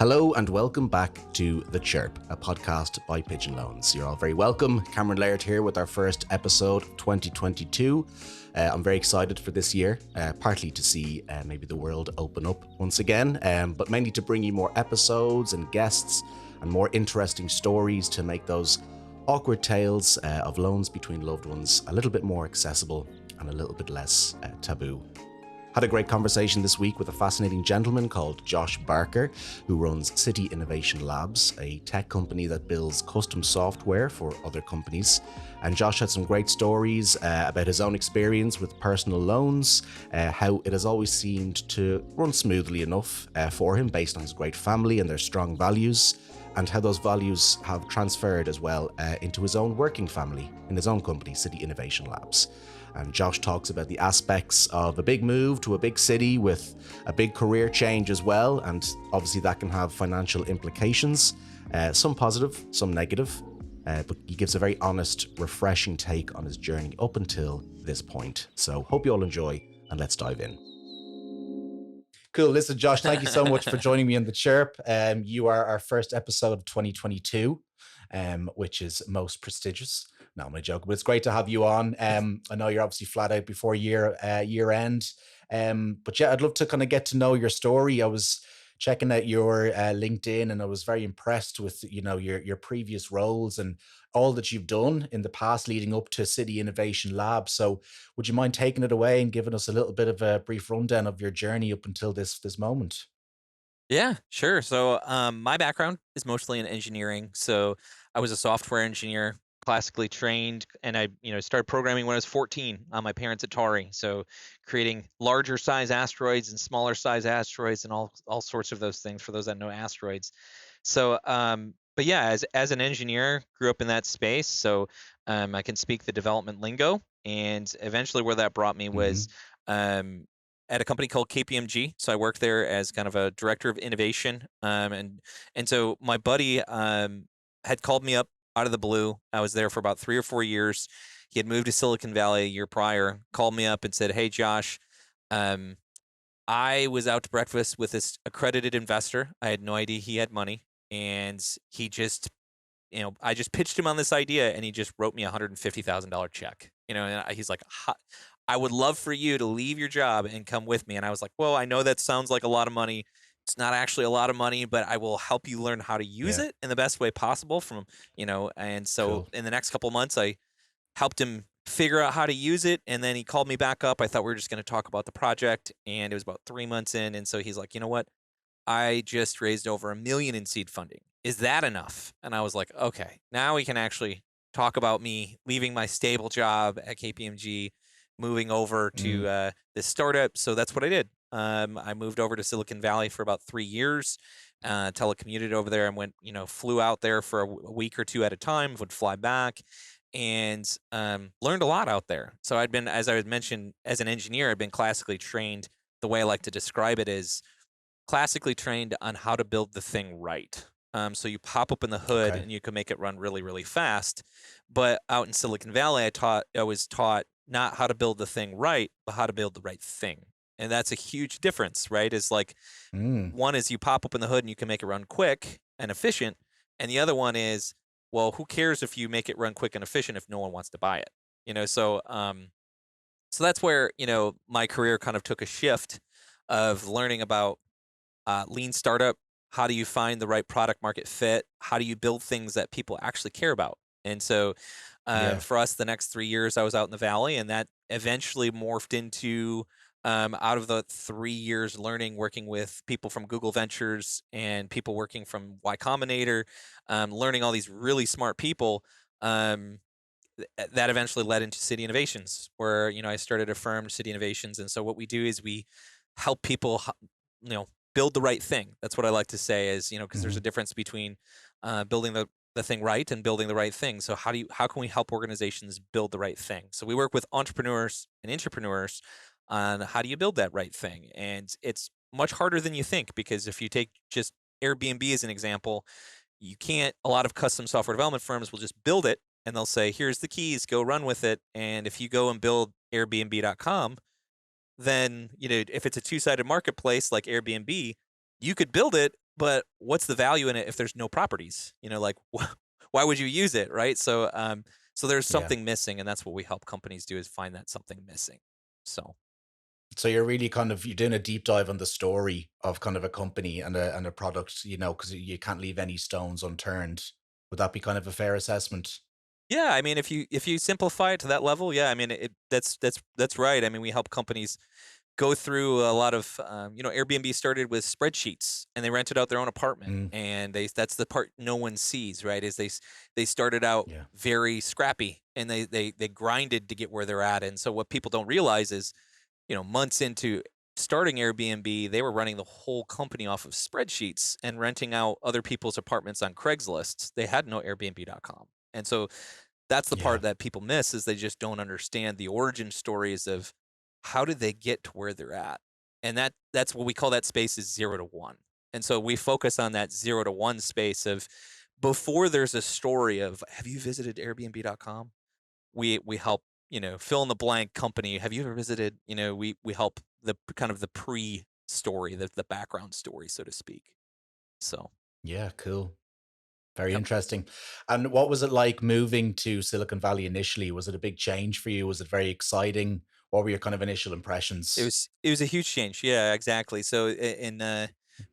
Hello and welcome back to The Chirp, a podcast by Pigeon Loans. You're all very welcome. Cameron Laird here with our first episode of 2022. I'm very excited for this year, partly to see maybe the world open up once again, but mainly to bring you more episodes and guests and more interesting stories to make those awkward tales of loans between loved ones a little bit more accessible and a little bit less taboo. Had a great conversation this week with a fascinating gentleman called Josh Barker, who runs City Innovation Labs, a tech company that builds custom software for other companies. And Josh had some great stories about his own experience with personal loans, how it has always seemed to run smoothly enough for him based on his great family and their strong values, and how those values have transferred as well into his own working family in his own company, City Innovation Labs. And Josh talks about the aspects of a big move to a big city with a big career change as well. And obviously that can have financial implications, some positive, some negative. But he gives a very honest, refreshing take on his journey up until this point. So hope you all enjoy, and let's dive in. Cool. Listen, Josh, thank you so much for joining me in The Chirp. You are our first episode of 2022, which is most prestigious. No, I'm only joking, but it's great to have you on. I know you're obviously flat out before year end. But yeah, I'd love to kind of get to know your story. I was checking out your LinkedIn, and I was very impressed with, your previous roles and all that you've done in the past leading up to City Innovation Lab. So would you mind taking it away and giving us a little bit of a brief rundown of your journey up until this moment? Yeah, sure. So, my background is mostly in engineering. So, I was a software engineer, classically trained, and I started programming when I was 14 on my parents' Atari. So, creating larger size asteroids and smaller size asteroids and all sorts of those things for those that know asteroids. So, but yeah, as an engineer, grew up in that space. So, I can speak the development lingo, and eventually, where that brought me was. Mm-hmm. At a company called KPMG. So I worked there as kind of a director of innovation. And so my buddy had called me up out of the blue. I was there for about 3 or 4 years. He had moved to Silicon Valley a year prior, called me up and said, "Hey, Josh, um, I was out to breakfast with this accredited investor. I had no idea he had money. And he just, I just pitched him on this idea and he just wrote me a $150,000 check. He's like, I would love for you to leave your job and come with me." And I was like, "Well, I know that sounds like a lot of money. It's not actually a lot of money, but I will help you learn how to use Yeah, it in the best way possible and so cool. in the next couple months, I helped him figure out how to use it. And then he called me back up. I thought we were just going to talk about the project. And it was about 3 months in. And so he's like, "You know what? I just raised over 1 million in seed funding. Is that enough?" And I was like, "Okay, now we can actually talk about me leaving my stable job at KPMG, moving over Mm, to this startup." So that's what I did. I moved over to Silicon Valley for about 3 years, telecommuted over there and went, flew out there for a week or two at a time, would fly back and learned a lot out there. So I'd been, as I had mentioned, as an engineer, I'd been classically trained. The way I like to describe it is classically trained on how to build the thing right. So you pop open the hood okay. and you can make it run really, really fast. But out in Silicon Valley, I was taught not how to build the thing right, but how to build the right thing. And that's a huge difference, right? Is like Mm, one is you pop open the hood and you can make it run quick and efficient. And the other one is, well, who cares if you make it run quick and efficient if no one wants to buy it? So that's where, my career kind of took a shift of learning about lean startup. How do you find the right product market fit? How do you build things that people actually care about? And so, yeah. for us, the next 3 years, I was out in the valley, and that eventually morphed into out of the 3 years learning, working with people from Google Ventures and people working from Y Combinator, learning all these really smart people. Um, that eventually led into City Innovations, where I started a firm, City Innovations, and so what we do is we help people, build the right thing. That's what I like to say is, because there's a Hmm. difference between building the thing right and building the right thing. So how can we help organizations build the right thing? So we work with entrepreneurs and intrapreneurs on how do you build that right thing, and it's much harder than you think because if you take just Airbnb as an example, you can't. A lot of custom software development firms will just build it and they'll say, "Here's the keys, go run with it." And if you go and build Airbnb.com, then, if it's a two-sided marketplace like Airbnb, you could build it but what's the value in it if there's no properties? Like why would you use it, right? So there's Yeah. something missing, and that's what we help companies do is find that something missing. So So you're really kind of you're doing a deep dive on the story of kind of a company and a product, because you can't leave any stones unturned. Would that be kind of a fair assessment? yeah, I mean, if you simplify it to that level, yeah, I mean, that's right. I mean, we help companies go through a lot of, Airbnb started with spreadsheets and they rented out their own apartment, Mm, and that's the part no one sees, right? Is they started out yeah. very scrappy and they grinded to get where they're at, and so what people don't realize is, months into starting Airbnb, they were running the whole company off of spreadsheets and renting out other people's apartments on Craigslist. They had no Airbnb.com. And so that's the Yeah. part that people miss is they just don't understand the origin stories of how did they get to where they're at. And that's what we call that space is 0 to 1. And so we focus on that 0 to 1 space of before there's a story of have you visited airbnb.com? We help, fill in the blank company. Have you ever visited, we help the kind of the pre-story, the background story, so to speak. So, Yeah, cool. Very yep. interesting. And what was it like moving to Silicon Valley initially? Was it a big change for you? Was it very exciting? What were your kind of initial It impressions? was it was a huge change. Yeah, exactly. So in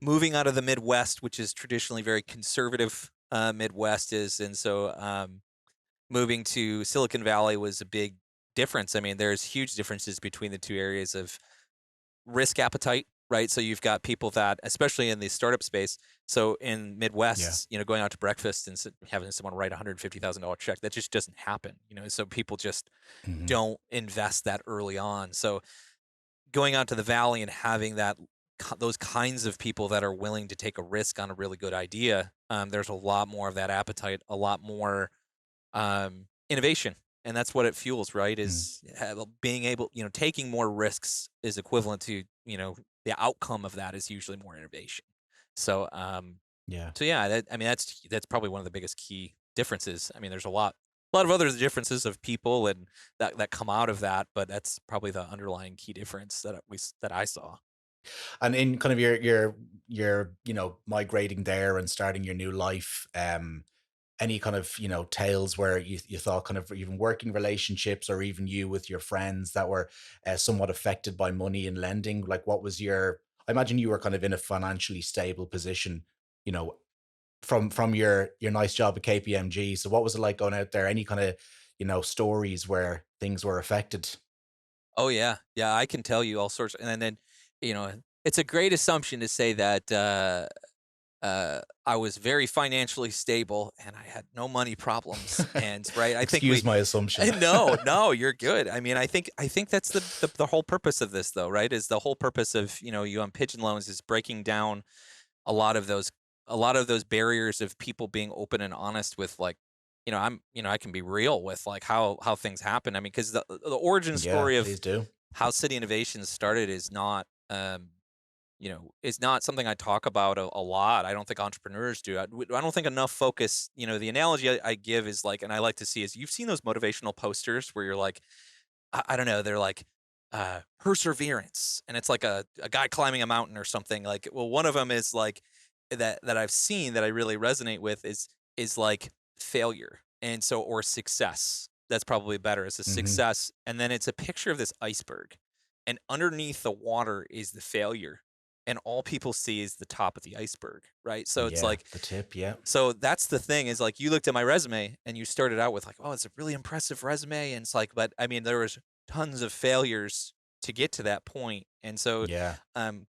moving out of the Midwest, which is traditionally very conservative, Midwest is, and so moving to Silicon Valley was a big difference. I mean, there's huge differences between the two areas of risk appetite, right? So you've got people that, especially in the startup space, so in Yeah. Midwest, going out to breakfast and having someone write $150,000 check, that just doesn't happen. So people just Hmm. don't invest that early on. So going out to the valley and having those kinds of people that are willing to take a risk on a really good idea, there's a lot more of that appetite, a lot more innovation, and that's what it fuels, right? Mm, Is being able, taking more risks is equivalent to, the outcome of that is usually more innovation. So, yeah. yeah, I mean, that's probably one of the biggest key differences. I mean, there's a lot of other differences of people and that come out of that, but that's probably the underlying key difference that I saw. And in kind of your migrating there and starting your new life, any kind of tales where you thought kind of even working relationships or even you with your friends that were somewhat affected by money and lending, like what was your, I imagine you were kind of in a financially stable position, you know from your nice job at KPMG. So what was it like going out there? Any kind of stories where things were affected? Oh yeah, yeah, I can tell you all sorts, and then you know, it's a great assumption to say that I was very financially stable and I had no money problems. And right, I think Excuse my assumption. no, no, you're good. I mean, I think that's the whole purpose of this, though, right? Is the whole purpose of you on Pigeon Loans is breaking down a lot of those a lot of those barriers of people being open and honest with like, I can be real with like how things happen. I mean, because the origin Yeah, story of please do. how City Innovations started is not something I talk about a lot. I don't think entrepreneurs do. I don't think enough focus. The analogy I give is like, and I like to see is you've seen those motivational posters where you're like, I don't know, they're like, perseverance, and it's like a guy climbing a mountain or something. Like, well, one of them is like that I've seen that I really resonate with is like failure, and so or success. That's probably better. It's a Hmm. success, and then it's a picture of this iceberg, and underneath the water is the failure, and all people see is the top of the iceberg, right? So it's Yeah, like, the tip. Yeah. so that's the thing is like you looked at my resume and you started out with like, oh, it's a really impressive resume. And it's like, but I mean, there was tons of failures to get to that point. And so Yeah.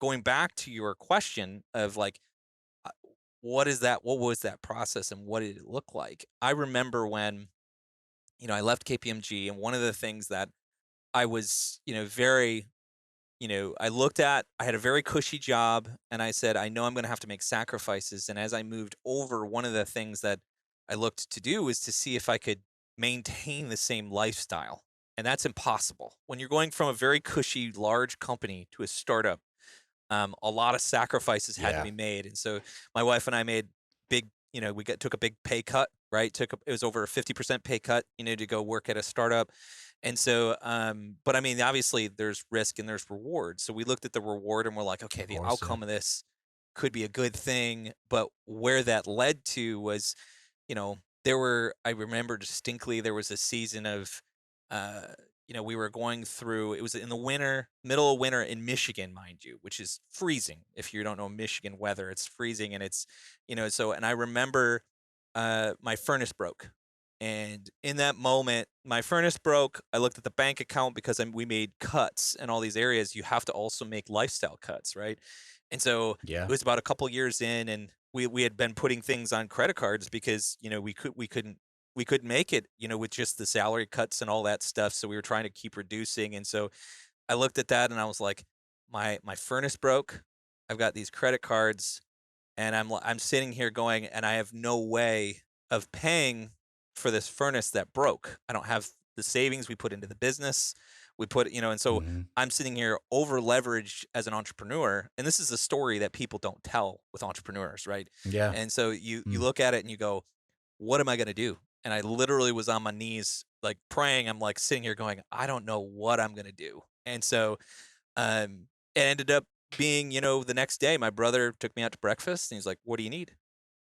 going back to your question of like, uh, what was that process and what did it look like? I remember when, I left KPMG, and one of the things that I was, very I had a very cushy job and I said, I know I'm going to have to make sacrifices. And as I moved over, one of the things that I looked to do was to see if I could maintain the same lifestyle. And that's impossible. When you're going from a very cushy, large company to a startup, a lot of sacrifices had to Yeah. be made. And so my wife and I made big, took a big pay cut, right? It was over a 50% pay cut, to go work at a startup. And so, but I mean, obviously there's risk and there's reward. So we looked at the reward and we're like, okay, Of the course. Yeah. outcome of this could be a good thing, but where that led to was, you know, I remember distinctly there was a season of, uh, we were going through, it was in the winter, middle of winter in Michigan, mind you, which is freezing. If you don't know Michigan weather, it's freezing and and I remember my furnace broke. And in that moment, my furnace broke. I looked at the bank account because we made cuts in all these areas. You have to also make lifestyle cuts, right? And so Yeah. it was about a couple years in, and we had been putting things on credit cards because we couldn't make it, with just the salary cuts and all that stuff. So we were trying to keep reducing, and so I looked at that and I was like, my furnace broke. I've got these credit cards and I'm sitting here going, and I have no way of paying for this furnace that broke. I don't have the savings we put into the business. And so Hmm. I'm sitting here over leveraged as an entrepreneur, and this is a story that people don't tell with entrepreneurs, right? Yeah. And so you Mm. look at it and you go, what am I going to do? And I literally was on my knees like praying. I'm like sitting here going, I don't know what I'm going to do. And so it ended up being, the next day, my brother took me out to breakfast and he's like, "What do you need?"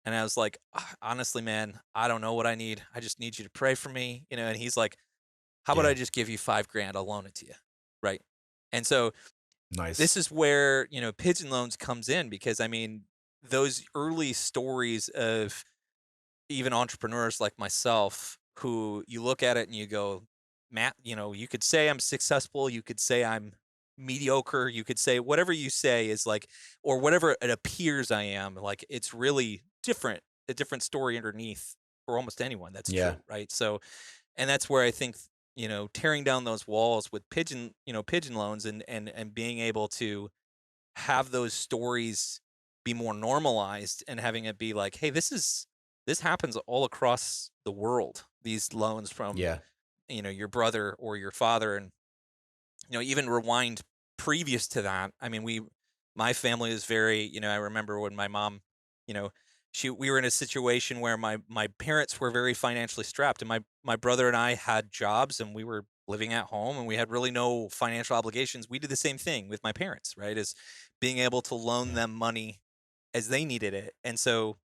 And I was like, Honestly, man, I don't know what I need. I just need you to pray for me." And he's like, "How about Yeah. I just give you 5 grand? I'll loan it to you." Right. And so this Nice. is where, Pigeon Loans comes in because I mean, those early stories of even entrepreneurs like myself who you look at it and you go, Matt, you could say I'm successful, you could say I'm mediocre, you could say whatever you say is like, or whatever it appears I am, like it's really different, a different story underneath for almost anyone. That's Yeah. true, right? So, and that's where I think, tearing down those walls with pigeon loans and being able to have those stories be more normalized and having it be like, hey, this happens all across the world. These loans from, Yeah. your brother or your father, and even rewind previous to that. I mean, my family is very, I remember when my mom, you know, we were in a situation where my parents were very financially strapped, and my brother and I had jobs, and we were living at home, and we had really no financial obligations. We did the same thing with my parents, right? Is being able to loan Yeah. them money as they needed it. And so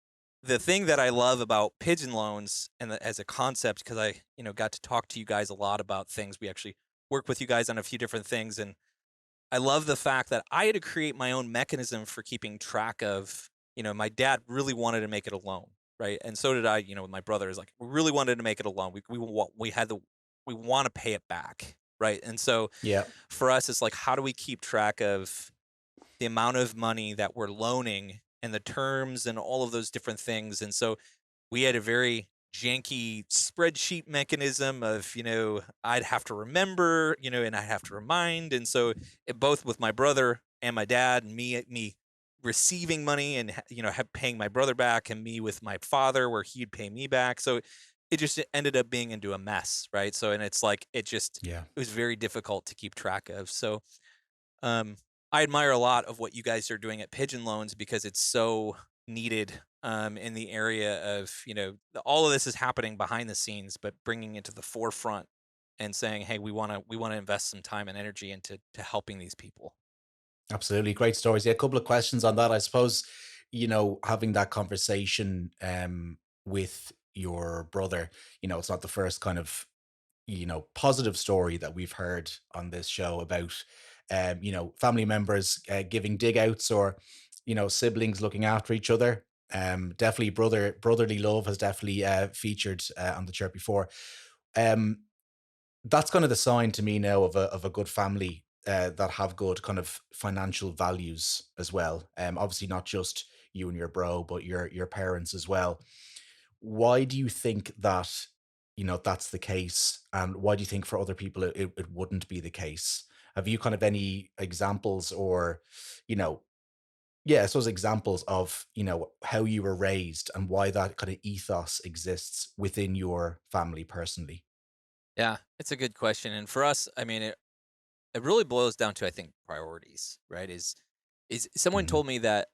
the thing that I love about pigeon loans as a concept, because I, got to talk to you guys a lot about things. We actually work with you guys on a few different things. And I love the fact that I had to create my own mechanism for keeping track of, my dad really wanted to make it a loan, right? And so did I, with my brother is like, we really wanted to make it a loan. We want to pay it back. Right. And so Yeah. for us, it's like, how do we keep track of the amount of money that we're loaning and the terms and all of those different things? And so we had a very janky spreadsheet mechanism of, I'd have to remember, and I have to remind. And so both with my brother and my dad and me receiving money and, paying my brother back, and me with my father where he'd pay me back. So it just ended up being into a mess. Right. So, and it's like, Yeah. it was very difficult to keep track of. So, um, I admire a lot of what you guys are doing at Pigeon Loans because it's so needed in the area of, all of this is happening behind the scenes, but bringing it to the forefront and saying, hey, we want to invest some time and energy into helping these people. Absolutely. Great stories. Yeah. A couple of questions on that. I suppose, having that conversation with your brother, it's not the first kind of, positive story that we've heard on this show about, family members giving dig outs, or, siblings looking after each other. Definitely brotherly love has definitely featured on the chart before. Um, that's kind of the sign to me now of a good family that have good kind of financial values as well. Obviously not just you and your bro, but your parents as well. Why do you think that that's the case, and why do you think for other people it wouldn't be the case? Have you kind of any examples, or you know yeah, I suppose examples of how you were raised and why that kind of ethos exists within your family personally? Yeah, it's a good question. And for us, I mean, it really boils down to, I think, priorities, right? Is someone Hmm. told me that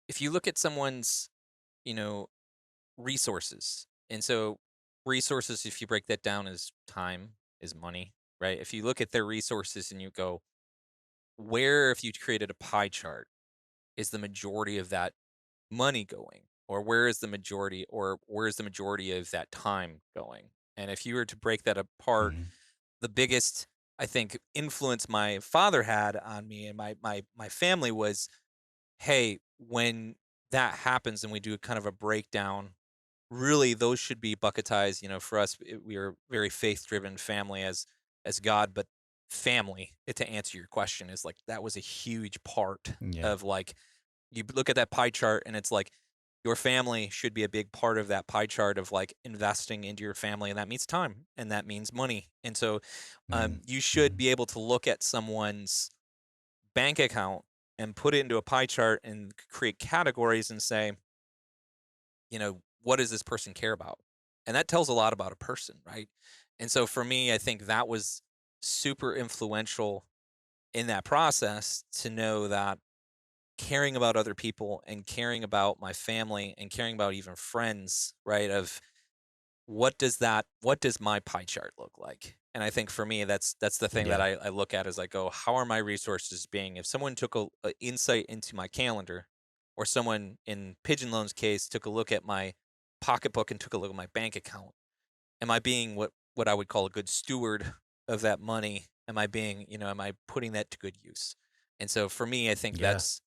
if you look at someone's, you know, resources. And so resources, if you break that down, is time, is money, right? If you look at their resources and you go, where if you created a pie chart, is the majority of that money going? Or where is the majority of that time going? And if you were to break that apart, Mhm. the biggest, I think, influence my father had on me and my family was, hey, when that happens and we do kind of a breakdown, really those should be bucketized. For us, we are a very faith driven family as God, but family, to answer your question, is like that was a huge part Yeah. of like you look at that pie chart and it's like your family should be a big part of that pie chart of like investing into your family, and that means time and that means money. And so Mm. you should Mhm. be able to look at someone's bank account and put it into a pie chart and create categories and say, what does this person care about? And that tells a lot about a person, right? And so for me, I think that was super influential in that process to know that caring about other people and caring about my family and caring about even friends, right? Of what does my pie chart look like? And I think for me, that's the thing that Yeah. I look at is I go, how are my resources being? If someone took a insight into my calendar, or someone in Pigeon Loan's case took a look at my pocketbook and took a look at my bank account, am I being what I would call a good steward of that money? Am I putting that to good use? And so for me, I think Yeah. that's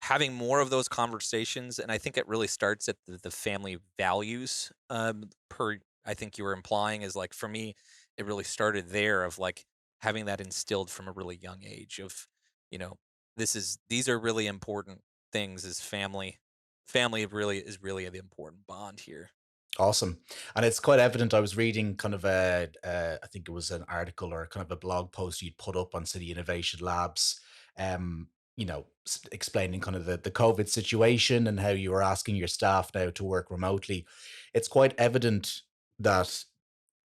having more of those conversations, and I think it really starts at the family values, per I think you were implying is like for me, it really started there of like having that instilled from a really young age of, you know, these are really important things as family. Family really is really the important bond here. Awesome. And it's quite evident. I was reading kind of I think it was an article or kind of a blog post you'd put up on City Innovation Labs, explaining kind of the COVID situation and how you were asking your staff now to work remotely. It's quite evident that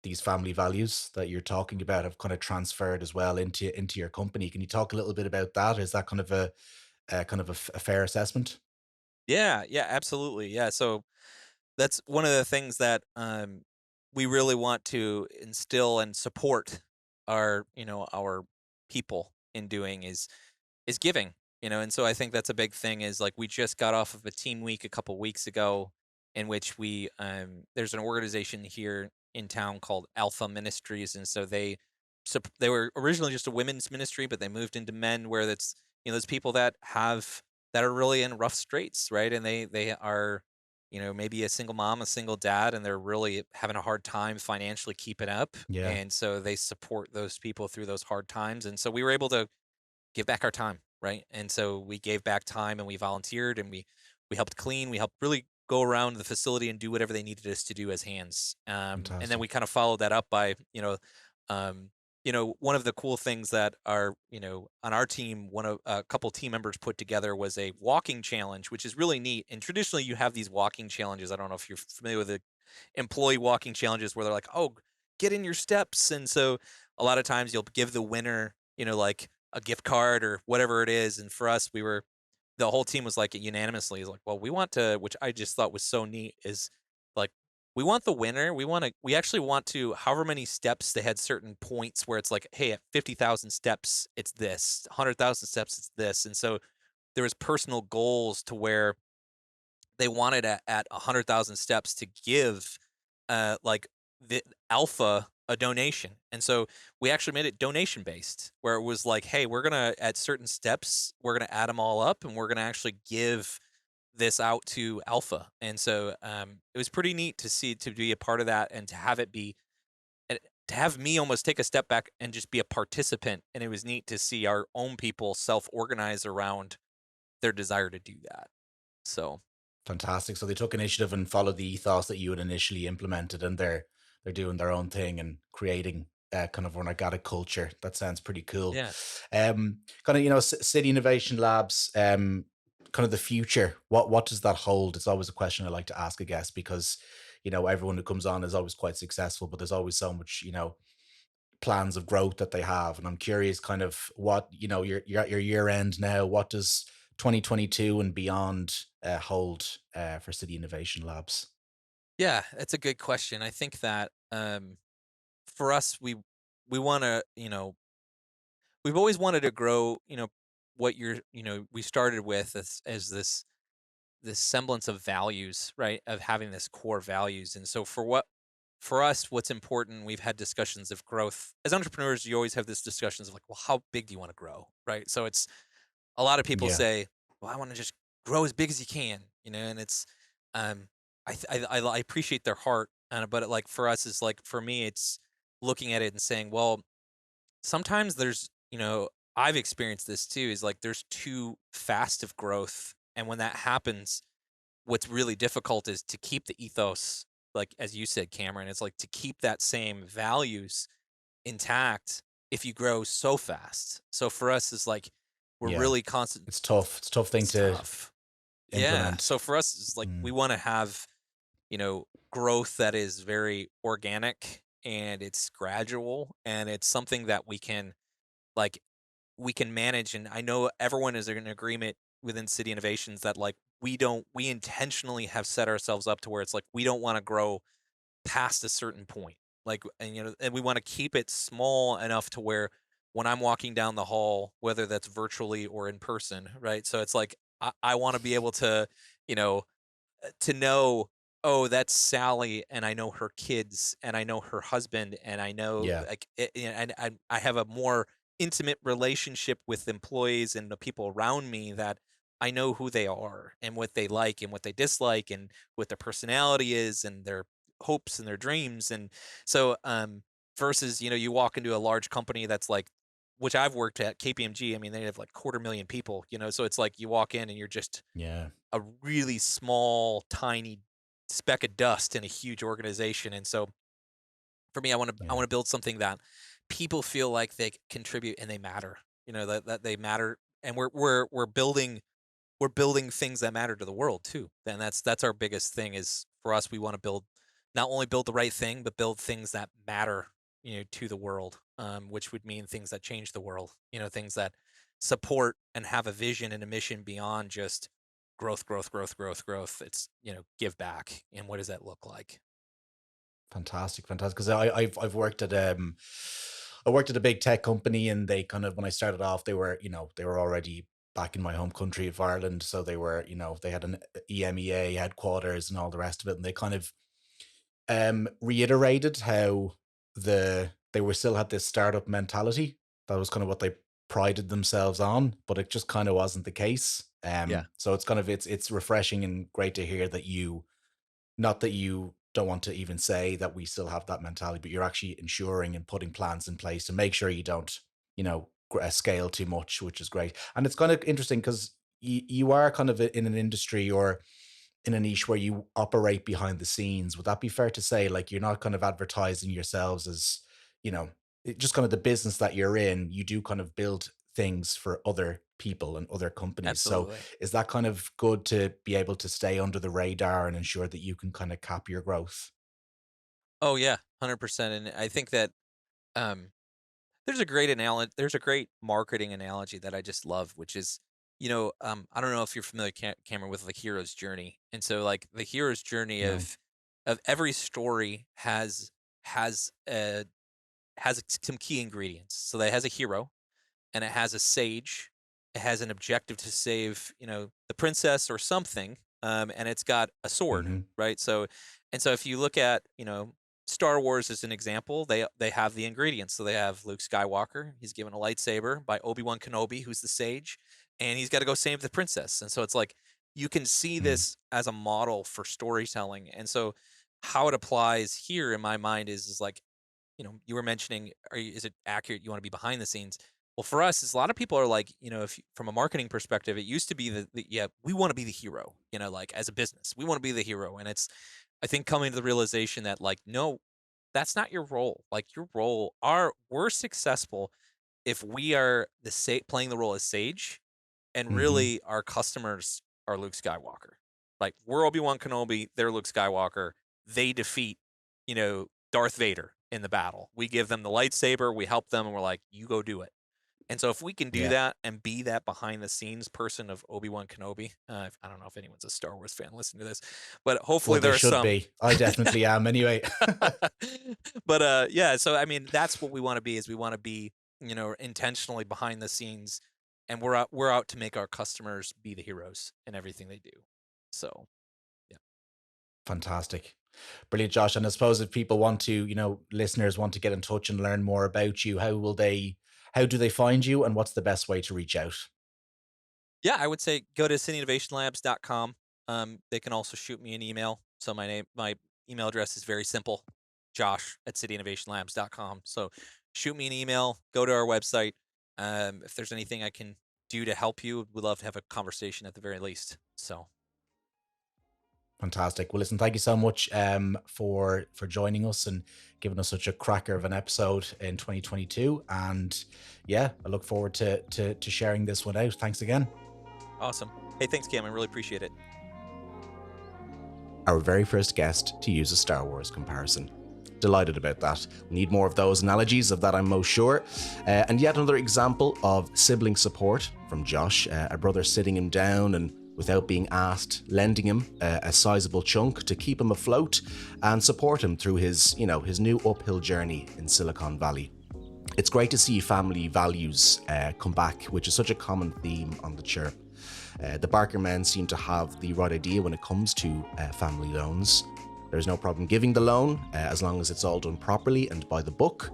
these family values that you're talking about have kind of transferred as well into your company. Can you talk a little bit about that? Is that kind of a fair assessment? Yeah, yeah, absolutely. Yeah. So that's one of the things that we really want to instill and support our people in doing is giving, and so I think that's a big thing is like we just got off of a team week a couple weeks ago in which there's an organization here in town called Alpha Ministries, and so they were originally just a women's ministry, but they moved into men where that's those people that are really in rough straits, right? And they are maybe a single mom, a single dad, and they're really having a hard time financially keeping up, Yeah, and so they support those people through those hard times, and so we were able to give back our time, right? And so we gave back time and we volunteered and we helped clean, we helped really go around the facility and do whatever they needed us to do as hands. And then we fantastic. kind of followed that up by, um, one of the cool things that are, on our team, one of a couple team members put together was a walking challenge, which is really neat. And traditionally, you have these walking challenges. I don't know if you're familiar with the employee walking challenges where they're like, "Oh, get in your steps." And so a lot of times you'll give the winner, like a gift card or whatever it is. And for us, the whole team was like unanimously is like, well, we want to, which I just thought was so neat is like, we want the winner. We actually want to, however many steps they had certain points where it's like, hey, at 50,000 steps, it's this, 100,000 steps, it's this. And so there was personal goals to where they wanted at 100,000 steps to give like the alpha a donation. And so we actually made it donation based where it was like, hey, we're going to at certain steps, we're going to add them all up and we're going to actually give this out to alpha. And so it was pretty neat to be a part of that and to have it be to have me almost take a step back and just be a participant. And it was neat to see our own people self organize around their desire to do that. So Fantastic. So they took initiative and followed the ethos that you had initially implemented, and they're doing their own thing and creating kind of an organic culture. That sounds pretty cool. yeah. Kind of city innovation labs. Kind of the future. What does that hold? It's always a question I like to ask a guest because everyone who comes on is always quite successful, but there's always so much plans of growth that they have. And I'm curious kind of what, you're at your year end now. What does 2022 and beyond hold for City Innovation Labs? Yeah, that's a good question. I think that for us, we want to, we've always wanted to grow, what we started with as this semblance of values, right? Of having this core values. And so for us, what's important, we've had discussions of growth. As entrepreneurs, you always have this discussions of like, well, how big do you want to grow? Right. So it's a lot of people Yeah. say, well, I want to just grow as big as you can, and it's um I appreciate their heart, but like for us is like for me, it's looking at it and saying, well, sometimes there's, I've experienced this too, is like there's too fast of growth. And when that happens, what's really difficult is to keep the ethos, like as you said, Cameron, it's like to keep that same values intact if you grow so fast. So for us, it's like we're Yeah. really constant. It's tough. It's a tough thing It's to tough. Yeah. implement. So for us, it's like we Mm. want to have, growth that is very organic and it's gradual and it's something that like we can manage. And I know everyone is in agreement within City Innovations that like we intentionally have set ourselves up to where it's like we don't want to grow past a certain point. Like, and and we want to keep it small enough to where when I'm walking down the hall, whether that's virtually or in person, right? So it's like I want to be able to know, oh, that's Sally, and I know her kids, and I know her husband, and I know Yeah. like, and I have a more intimate relationship with employees and the people around me that I know who they are and what they like and what they dislike and what their personality is and their hopes and their dreams. And so, versus, you walk into a large company that's like, which I've worked at KPMG. I mean, they have like 250,000 people, so it's like you walk in and you're just Yeah. a really small, tiny speck of dust in a huge organization. And so for me, I Yeah. want to build something that people feel like they contribute and they matter. That they matter, and we're building things that matter to the world too. And that's our biggest thing is for us. We want to not only build the right thing, but build things that matter, to the world. Which would mean things that change the world. Things that support and have a vision and a mission beyond just growth, growth, growth, growth, growth. It's give back, and what does that look like? Fantastic, fantastic. Because I've worked at I worked at a big tech company, and they kind of when I started off, they were they were already back in my home country of Ireland, so they were they had an EMEA headquarters and all the rest of it, and they kind of reiterated how they were still had this startup mentality. That was kind of what they prided themselves on, but it just kind of wasn't the case. Yeah, So it's kind of it's refreshing and great to hear that not that you don't want to even say that we still have that mentality, but you're actually ensuring and putting plans in place to make sure you don't, scale too much, which is great. And it's kind of interesting because you are kind of in an industry or in a niche where you operate behind the scenes. Would that be fair to say? Like you're not kind of advertising yourselves as, just kind of the business that you're in. You do kind of build things for other people and other companies. So absolutely. is that kind of good to be able to stay under the radar and ensure that you can kind of cap your growth? Oh yeah, 100%. And I think that um, there's a great marketing analogy that I just love, which is, I don't know if you're familiar, Cameron, with the hero's journey. And so, like the hero's journey No. of every story has some key ingredients. So that it has a hero, and it has a sage. It has an objective to save, the princess or something, and it's got a sword, Hmm. right? So, and so if you look at, Star Wars as an example, they have the ingredients. So they have Luke Skywalker. He's given a lightsaber by Obi-Wan Kenobi, who's the sage, and he's got to go save the princess. And so it's like you can see Mm. this as a model for storytelling. And so how it applies here in my mind is like, you were mentioning, is it accurate? You want to be behind the scenes. Well, for us, is a lot of people are like, if from a marketing perspective, it used to be yeah, we want to be the hero, like as a business, we want to be the hero. And it's, I think coming to the realization that like, no, that's not your role. Like your role we're successful if we are playing the role as sage and Hmm. really our customers are Luke Skywalker. Like we're Obi-Wan Kenobi, they're Luke Skywalker. They defeat, Darth Vader in the battle. We give them the lightsaber, we help them, and we're like, you go do it. And so if we can do Yeah. that and be that behind the scenes person of Obi-Wan Kenobi, I don't know if anyone's a Star Wars fan listening to this, but Well, hopefully they there are should some. be. I definitely am anyway. But yeah, so I mean that's what we want to be, is we want to be, intentionally behind the scenes and we're out to make our customers be the heroes in everything they do. So yeah. Fantastic. Brilliant, Josh. And I suppose if people want to, listeners want to get in touch and learn more about you, how do they find you, and what's the best way to reach out? Yeah, I would say go to cityinnovationlabs.com. They can also shoot me an email. So my email address is very simple, josh@cityinnovationlabs.com. So shoot me an email, go to our website. If there's anything I can do to help you, we'd love to have a conversation at the very least. So Fantastic. Well, listen, thank you so much for joining us and giving us such a cracker of an episode in 2022. And yeah, I look forward to sharing this one out. Thanks again. awesome. Hey, thanks, Cam. I really appreciate it. Our very first guest to use a Star Wars comparison. Delighted about that. We need more of those analogies, of that I'm most sure. And yet another example of sibling support from Josh, a brother sitting him down and without being asked, lending him a sizable chunk to keep him afloat and support him through his new uphill journey in Silicon Valley. It's great to see family values come back, which is such a common theme on the Chirp. The Barker men seem to have the right idea when it comes to family loans. There's no problem giving the loan as long as it's all done properly and by the book.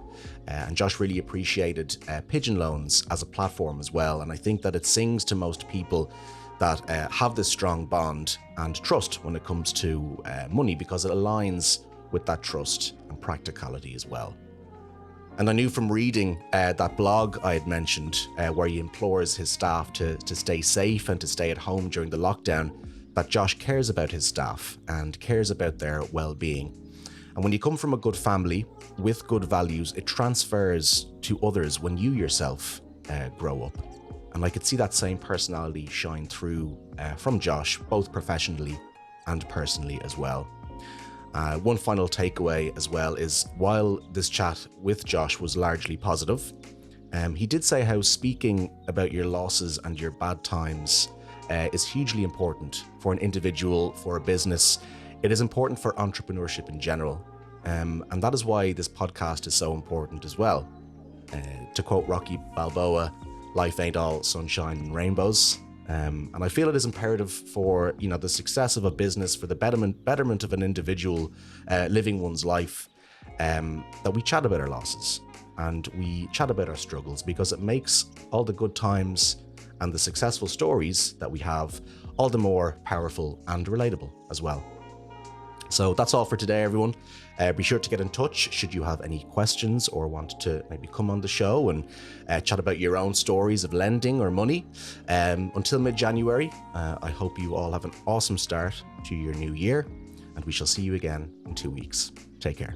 And Josh really appreciated Pigeon Loans as a platform as well. And I think that it sings to most people that have this strong bond and trust when it comes to money, because it aligns with that trust and practicality as well. And I knew from reading that blog I had mentioned, where he implores his staff to stay safe and to stay at home during the lockdown, that Josh cares about his staff and cares about their well-being. And when you come from a good family with good values, it transfers to others when you yourself grow up. And I could see that same personality shine through from Josh, both professionally and personally as well. One final takeaway as well is, while this chat with Josh was largely positive, he did say how speaking about your losses and your bad times is hugely important for an individual, for a business. It is important for entrepreneurship in general. And that is why this podcast is so important as well. To quote Rocky Balboa, life ain't all sunshine and rainbows. And I feel it is imperative for the success of a business, for the betterment of an individual living one's life, that we chat about our losses and we chat about our struggles, because it makes all the good times and the successful stories that we have all the more powerful and relatable as well. So that's all for today, everyone. Be sure to get in touch should you have any questions or want to maybe come on the show and chat about your own stories of lending or money. Until mid-January, I hope you all have an awesome start to your new year, and we shall see you again in 2 weeks. Take care.